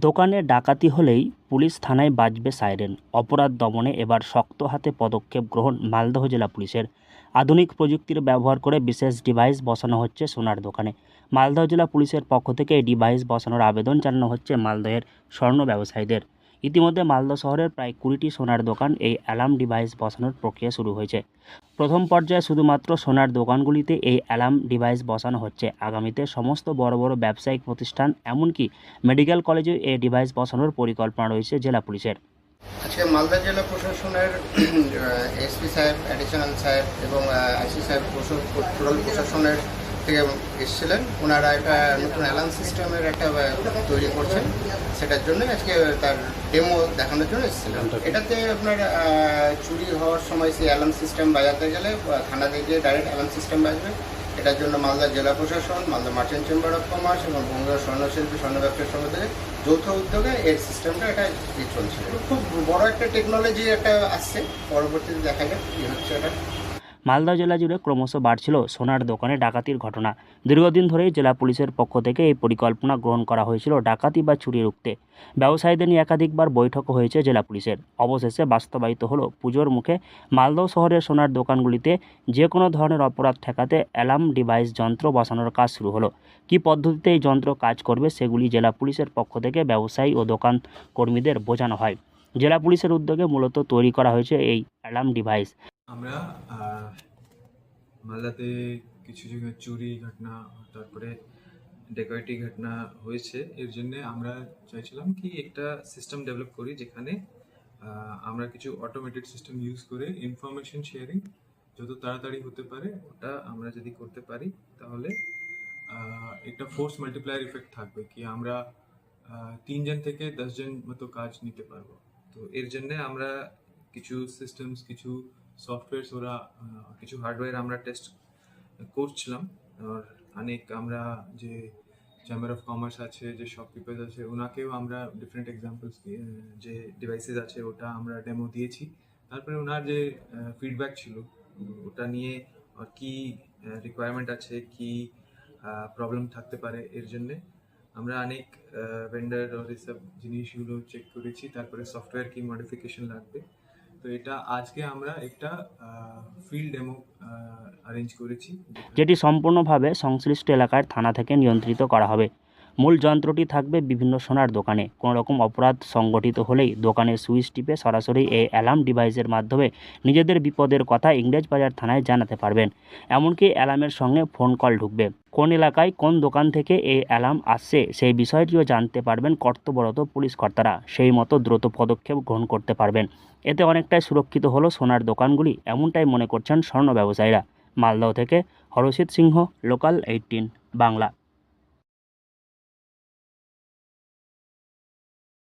দোকানে ডাকাতি হলেই পুলিশ থানায় বাজবে সাইরেন। অপরাধ দমনে এবার শক্ত হাতে পদক্ষেপ গ্রহণ মালদহ জেলা পুলিশের। আধুনিক প্রযুক্তির ব্যবহার করে বিশেষ ডিভাইস বসানো হচ্ছে সোনার দোকানে। মালদহ জেলা পুলিশের পক্ষ থেকে এই ডিভাইস বসানোর আবেদন জানানো হচ্ছে মালদহের স্বর্ণ ব্যবসায়ীদের। ইতিমধ্যে মালদহ শহরের প্রায় 20টি সোনার দোকান এই অ্যালার্ম ডিভাইস বসানোর প্রক্রিয়া শুরু হয়েছে। প্রথম পর্যায়ে শুধুমাত্র সোনার দোকানগুলিতে এই অ্যালার্ম ডিভাইস বসানো হচ্ছে। আগামীতে সমস্ত বড় বড় ব্যবসায়িক প্রতিষ্ঠান এমনকি মেডিকেল কলেজে এই ডিভাইস বসানোর পরিকল্পনা রয়েছে জেলা পুলিশের। আজকে মালদা জেলা প্রশাসনের এসপি সাহেব, অ্যাডিশনাল সাহেব এবং আইসি সাহেব টোটাল প্রশাসনের থেকে এসেছিলেন। ওনারা একটা নতুন অ্যালার্ম সিস্টেমের একটা তৈরি করছেন, সেটার জন্য আজকে তার ডেমো দেখানোর জন্য এসেছিলেন। এটাতে আপনার চুরি হওয়ার সময় সেই অ্যালার্ম সিস্টেম বাজাতে গেলে থানা থেকে ডাইরেক্ট অ্যালার্ম সিস্টেম বাজবে। এটার জন্য মালদা জেলা প্রশাসন, Malda merchant chamber of commerce এবং বঙ্গীয় স্বর্ণশিল্পী স্বর্ণ ব্যবসায়ী সমিতি থেকে যৌথ উদ্যোগে এই সিস্টেমটা এটা চলছে। খুব বড় একটা টেকনোলজি একটা আসছে, পরবর্তীতে দেখা যাক কী হচ্ছে এটা। মালদহ জেলা জুড়ে ক্রমশ বাড়ছিল সোনার দোকানে ডাকাতির ঘটনা। দীর্ঘদিন ধরেই জেলা পুলিশের পক্ষ থেকে এই পরিকল্পনা গ্রহণ করা হয়েছিল ডাকাতি বা চুরি রুখতে। ব্যবসায়ীদের নিয়ে একাধিকবার বৈঠকও হয়েছে জেলা পুলিশের। অবশেষে বাস্তবায়িত হলো পুজোর মুখে মালদহ শহরের সোনার দোকানগুলিতে যে কোনো ধরনের অপরাধ ঠেকাতে অ্যালার্ম ডিভাইস যন্ত্র বসানোর কাজ শুরু হলো। কী পদ্ধতিতে এই যন্ত্র কাজ করবে সেগুলি জেলা পুলিশের পক্ষ থেকে ব্যবসায়ী ও দোকান কর্মীদের বোঝানো হয়। জেলা পুলিশের উদ্যোগে মূলত তৈরি করা হয়েছে এই অ্যালার্ম ডিভাইস। আমরা মালদাতে কিছু জায়গায় চুরি ঘটনা, তারপরে ডেকাইটি ঘটনা হয়েছে। এর জন্য আমরা চাইছিলাম কি একটা সিস্টেম ডেভেলপ করি যেখানে আমরা কিছু অটোমেটেড সিস্টেম ইউজ করে ইনফরমেশন শেয়ারিং যত তাড়াতাড়ি হতে পারে ওটা আমরা যদি করতে পারি তাহলে একটা ফোর্স মাল্টিপ্লায়ার ইফেক্ট থাকবে, কি আমরা 3 জন থেকে 10 জন মতো কাজ নিতে পারবো। তো এর জন্য আমরা কিছু সিস্টেমস, কিছু সফটওয়্যারস, ওরা কিছু হার্ডওয়্যার আমরা টেস্ট করছিলাম। আর অনেক আমরা যে চেম্বার অফ কমার্স আছে, যে শপকিপার্স আছে, ওনাকেও আমরা ডিফারেন্ট এক্সাম্পলস যে ডিভাইসেস আছে ওটা আমরা ডেমো দিয়েছি। তারপরে ওনার যে ফিডব্যাক ছিল ওটা নিয়ে কি রিকোয়ারমেন্ট আছে, কি প্রবলেম থাকতে পারে, এর জন্যে আমরা অনেক ভেন্ডার আর এসব জিনিসগুলো চেক করেছি। তারপরে সফটওয়্যার কি মডিফিকেশন লাগবে। তো এটা আজকে আমরা একটা ফিল্ড ডেমো অ্যারেঞ্জ করেছি, যেটি সম্পূর্ণভাবে সংশ্লিষ্ট এলাকার থানা থেকে নিয়ন্ত্রিত করা হবে। মূল যন্ত্রটি থাকবে বিভিন্ন সোনার দোকানে। কোনো রকম অপরাধ সংগঠিত হলেই দোকানের সুইচ টিপে সরাসরি এই অ্যালার্ম ডিভাইসের মাধ্যমে নিজেদের বিপদের কথা ইংরেজবাজার থানায় জানাতে পারবেন। এমনকি অ্যালার্মের সঙ্গে ফোন কল ঢুকবে। কোন এলাকায় কোন দোকান থেকে এই অ্যালার্ম আসছে সেই বিষয়টিও জানতে পারবেন কর্তব্যরত পুলিশ কর্তারা। সেই মতো দ্রুত পদক্ষেপ গ্রহণ করতে পারবেন। এতে অনেকটাই সুরক্ষিত হলো সোনার দোকানগুলি, এমনটাই মনে করছেন স্বর্ণ ব্যবসায়ীরা। মালদহ থেকে হরষিত সিংহ, লোকাল 18 বাংলা।